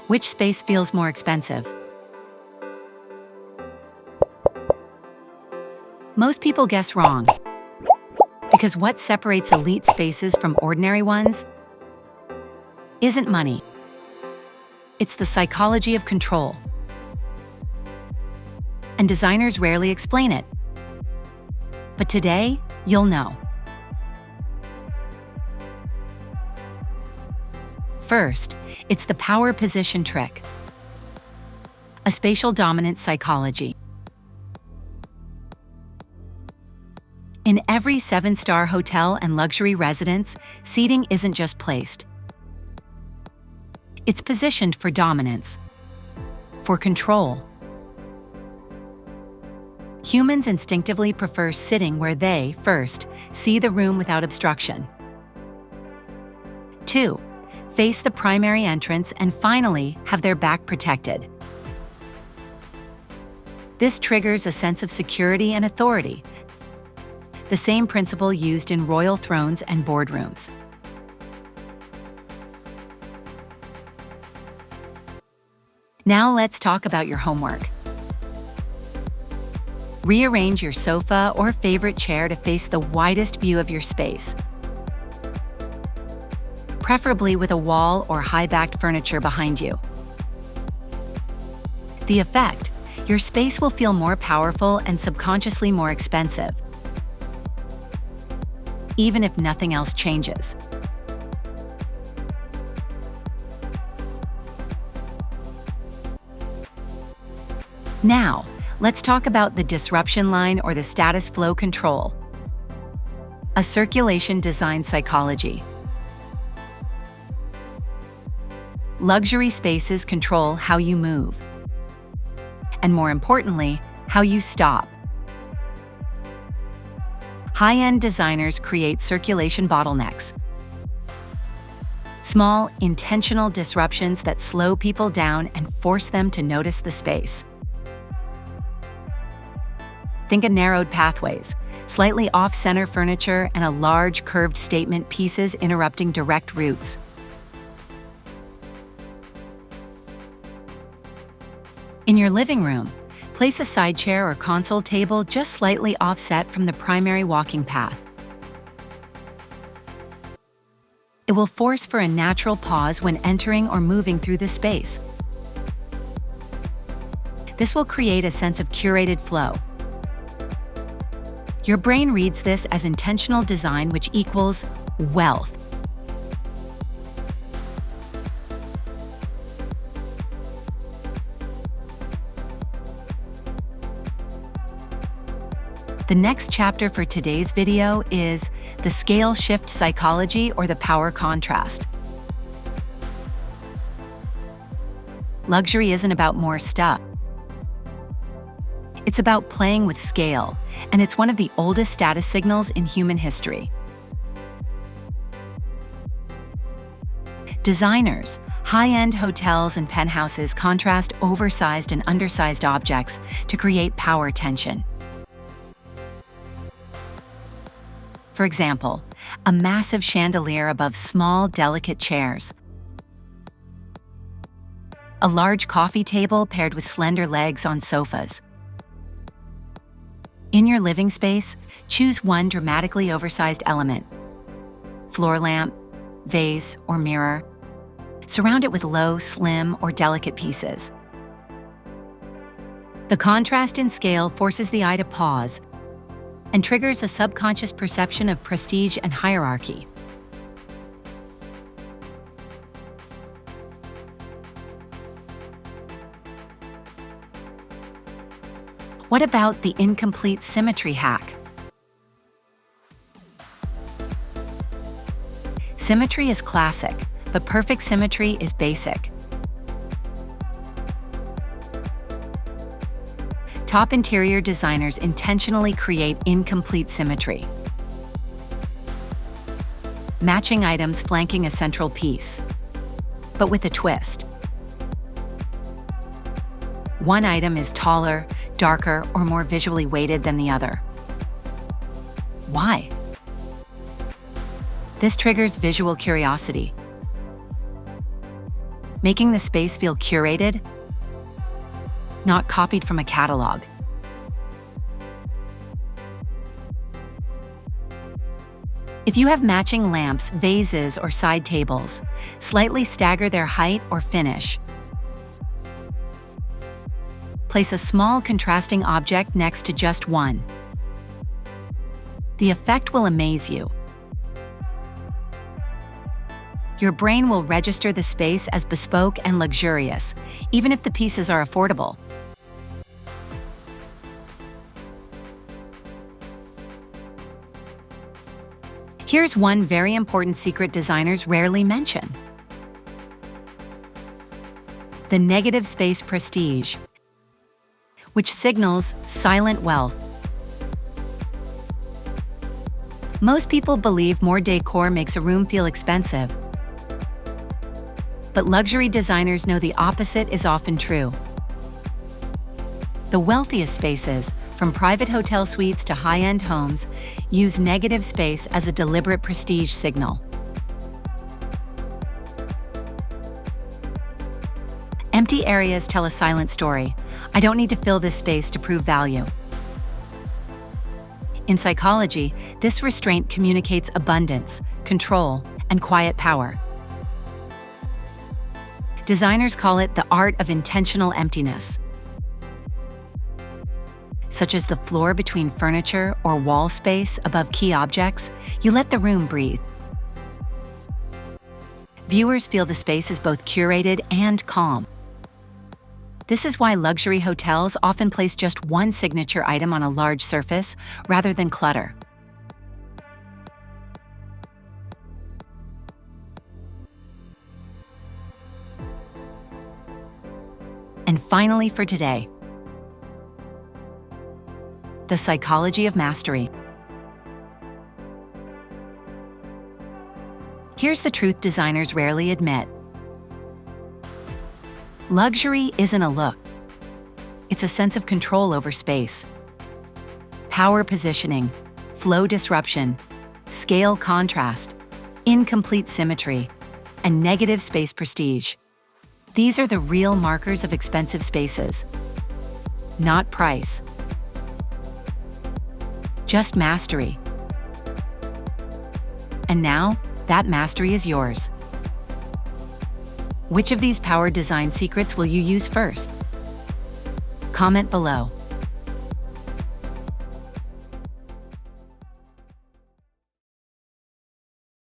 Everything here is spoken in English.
Which space feels more expensive? Most people guess wrong, because what separates elite spaces from ordinary ones isn't money. It's the psychology of control. And designers rarely explain it. But today, you'll know. First, it's the power position trick, a spatial dominance psychology. In every 7-star hotel and luxury residence, seating isn't just placed. It's positioned for dominance, for control. Humans instinctively prefer sitting where they, first, see the room without obstruction. 2, face the primary entrance, and finally, have their back protected. This triggers a sense of security and authority, the same principle used in royal thrones and boardrooms. Now let's talk about your homework. Rearrange your sofa or favorite chair to face the widest view of your space, preferably with a wall or high-backed furniture behind you. The effect: your space will feel more powerful and subconsciously more expensive, even if nothing else changes. Now, let's talk about the disruption line or the status flow control, a circulation design psychology. Luxury spaces control how you move, and more importantly, how you stop. High-end designers create circulation bottlenecks, small, intentional disruptions that slow people down and force them to notice the space. Think of narrowed pathways, slightly off-center furniture, and a large, curved statement pieces interrupting direct routes. In your living room, place a side chair or console table just slightly offset from the primary walking path. It will force for a natural pause when entering or moving through the space. This will create a sense of curated flow. Your brain reads this as intentional design, which equals wealth. The next chapter for today's video is the scale shift psychology, or the power contrast. Luxury isn't about more stuff. It's about playing with scale, and it's one of the oldest status signals in human history. Designers, high-end hotels and penthouses contrast oversized and undersized objects to create power tension. For example, a massive chandelier above small, delicate chairs. A large coffee table paired with slender legs on sofas. In your living space, choose one dramatically oversized element: floor lamp, vase, or mirror. Surround it with low, slim, or delicate pieces. The contrast in scale forces the eye to pause and triggers a subconscious perception of prestige and hierarchy. What about the incomplete symmetry hack? Symmetry is classic, but perfect symmetry is basic. Top interior designers intentionally create incomplete symmetry, matching items flanking a central piece, but with a twist. One item is taller, darker, or more visually weighted than the other. Why? This triggers visual curiosity. making the space feel curated, not copied from a catalog. If you have matching lamps, vases, or side tables, slightly stagger their height or finish. Place a small contrasting object next to just one. The effect will amaze you. Your brain will register the space as bespoke and luxurious, even if the pieces are affordable. Here's one very important secret designers rarely mention: the negative space prestige, which signals silent wealth. Most people believe more decor makes a room feel expensive. But luxury designers know the opposite is often true. The wealthiest spaces, from private hotel suites to high-end homes, use negative space as a deliberate prestige signal. Empty areas tell a silent story. I don't need to fill this space to prove value. In psychology, this restraint communicates abundance, control, and quiet power. Designers call it the art of intentional emptiness. Such as the floor between furniture or wall space above key objects, you let the room breathe. Viewers feel the space is both curated and calm. This is why luxury hotels often place just one signature item on a large surface rather than clutter. And finally for today, the psychology of mastery. Here's the truth designers rarely admit. Luxury isn't a look. It's a sense of control over space. Power positioning, flow disruption, scale contrast, incomplete symmetry, and negative space prestige. These are the real markers of expensive spaces. Not price. Just mastery. And now, that mastery is yours. Which of these power design secrets will you use first? Comment below.